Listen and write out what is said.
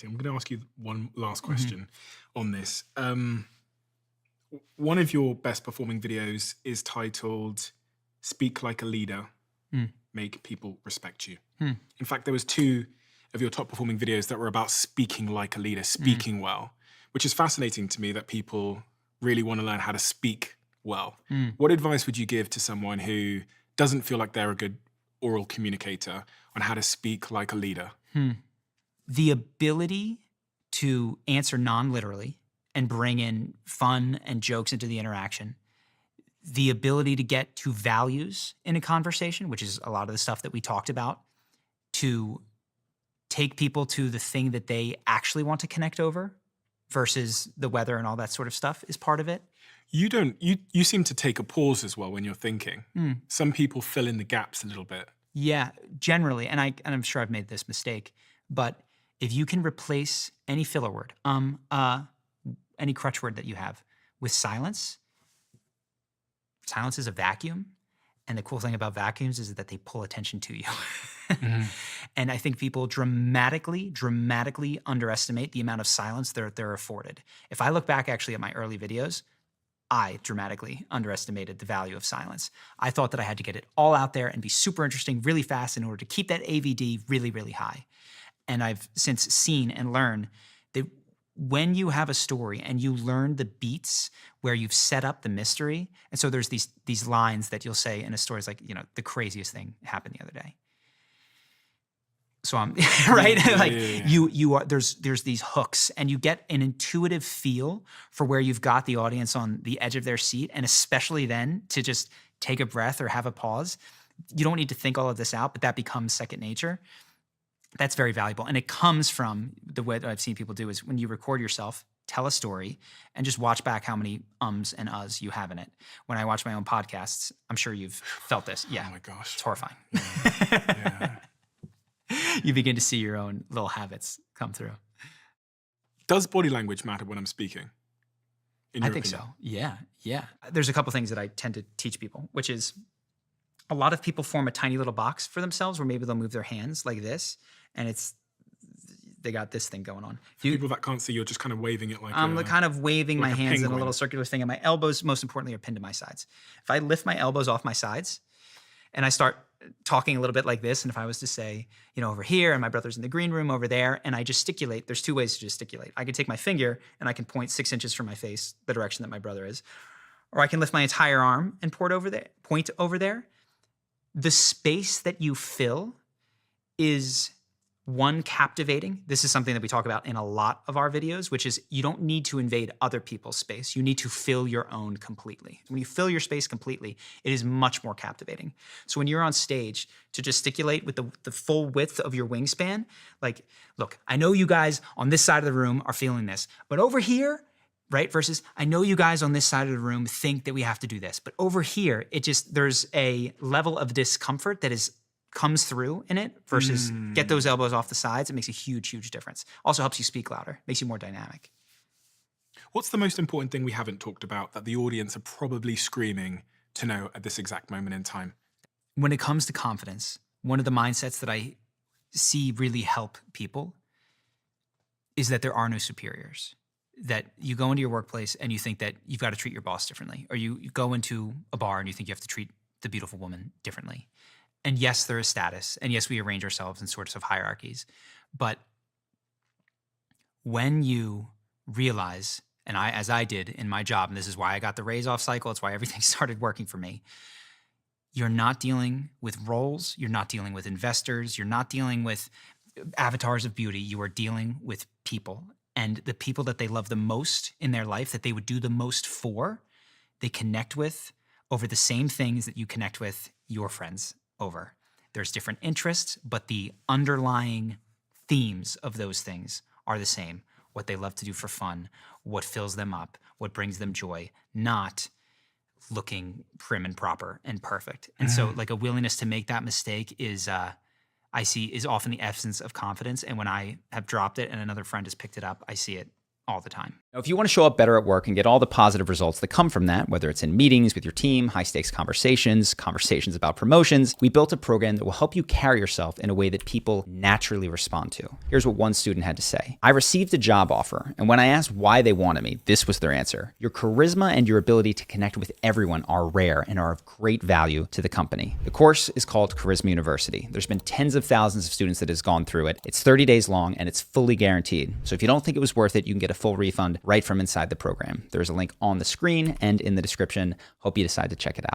I'm going to ask you one last question on this. One of your best performing videos is titled "Speak Like a Leader, Mm. Make People Respect You." Hmm. In fact, there was two of your top performing videos that were about speaking like a leader, speaking well, which is fascinating to me that people really want to learn how to speak well. Mm. What advice would you give to someone who doesn't feel like they're a good oral communicator on how to speak like a leader? The ability to answer non-literally and bring in fun and jokes into the interaction, the ability to get to values in a conversation, which is a lot of the stuff that we talked about, to take people to the thing that they actually want to connect over versus the weather and all that sort of stuff is part of it. You seem to take a pause as well when you're thinking. Mm. Some people fill in the gaps a little bit. Yeah, generally, and I'm sure I've made this mistake, but if you can replace any filler word, any crutch word that you have with silence, silence is a vacuum. And the cool thing about vacuums is that they pull attention to you. And I think people dramatically underestimate the amount of silence they're afforded. If I look back actually at my early videos, I dramatically underestimated the value of silence. I thought that I had to get it all out there and be super interesting really fast in order to keep that AVD really, really high. And I've since seen and learned that when you have a story and you learn the beats where you've set up the mystery, and so there's these lines that you'll say in a story, it's like, you know, the craziest thing happened the other day. So I'm right, you are there's these hooks, and you get an intuitive feel for where you've got the audience on the edge of their seat, and especially then to just take a breath or have a pause. You don't need to think all of this out, but that becomes second nature. That's very valuable, and it comes from the way that I've seen people do is when you record yourself, tell a story, and just watch back how many ums and uhs you have in it. When I watch my own podcasts, I'm sure you've felt this. Yeah. Oh my gosh. It's horrifying. Yeah. You begin to see your own little habits come through. Does body language matter when I'm speaking? I think so. Yeah. There's a couple things that I tend to teach people, which is a lot of people form a tiny little box for themselves where maybe they'll move their hands like this, and they got this thing going on. For people that can't see, you're just kind of waving it like I'm kind of waving like my a hands in a penguin. little circular thing, and my elbows, most importantly, are pinned to my sides. If I lift my elbows off my sides and I start talking a little bit like this, and if I was to say, you know, over here, and my brother's in the green room over there, and I gesticulate, there's two ways to gesticulate. I can take my finger and I can point 6 inches from my face, the direction that my brother is, or I can lift my entire arm and point over there. The space that you fill is one, captivating. This is something that we talk about in a lot of our videos, which is you don't need to invade other people's space. You need to fill your own completely. When you fill your space completely, it is much more captivating. So when you're on stage, to gesticulate with the full width of your wingspan, like, look, I know you guys on this side of the room are feeling this, but over here, right? Versus, I know you guys on this side of the room think that we have to do this, but over here, there's a level of discomfort that comes through in it versus get those elbows off the sides. It makes a huge, huge difference. Also helps you speak louder, makes you more dynamic. What's the most important thing we haven't talked about that the audience are probably screaming to know at this exact moment in time? When it comes to confidence, one of the mindsets that I see really help people is that there are no superiors. That you go into your workplace and you think that you've got to treat your boss differently, or you go into a bar and you think you have to treat the beautiful woman differently. And yes, there is status, and yes, we arrange ourselves in sorts of hierarchies. But when you realize, and as I did in my job, and this is why I got the raise off cycle, it's why everything started working for me, you're not dealing with roles, you're not dealing with investors, you're not dealing with avatars of beauty, you are dealing with people. And the people that they love the most in their life, that they would do the most for, they connect with over the same things that you connect with your friends over. There's different interests, but the underlying themes of those things are the same. What they love to do for fun, what fills them up, what brings them joy, not looking prim and proper and perfect. And so like a willingness to make that mistake is, I see is often the essence of confidence. And when I have dropped it and another friend has picked it up, I see it all the time. Now, if you want to show up better at work and get all the positive results that come from that, whether it's in meetings with your team, high-stakes conversations, conversations about promotions, we built a program that will help you carry yourself in a way that people naturally respond to. Here's what one student had to say. I received a job offer, and when I asked why they wanted me, this was their answer. Your charisma and your ability to connect with everyone are rare and are of great value to the company. The course is called Charisma University. There's been tens of thousands of students that has gone through it. It's 30 days long, and it's fully guaranteed. So if you don't think it was worth it, you can get a full refund right from inside the program. There's a link on the screen and in the description. Hope you decide to check it out.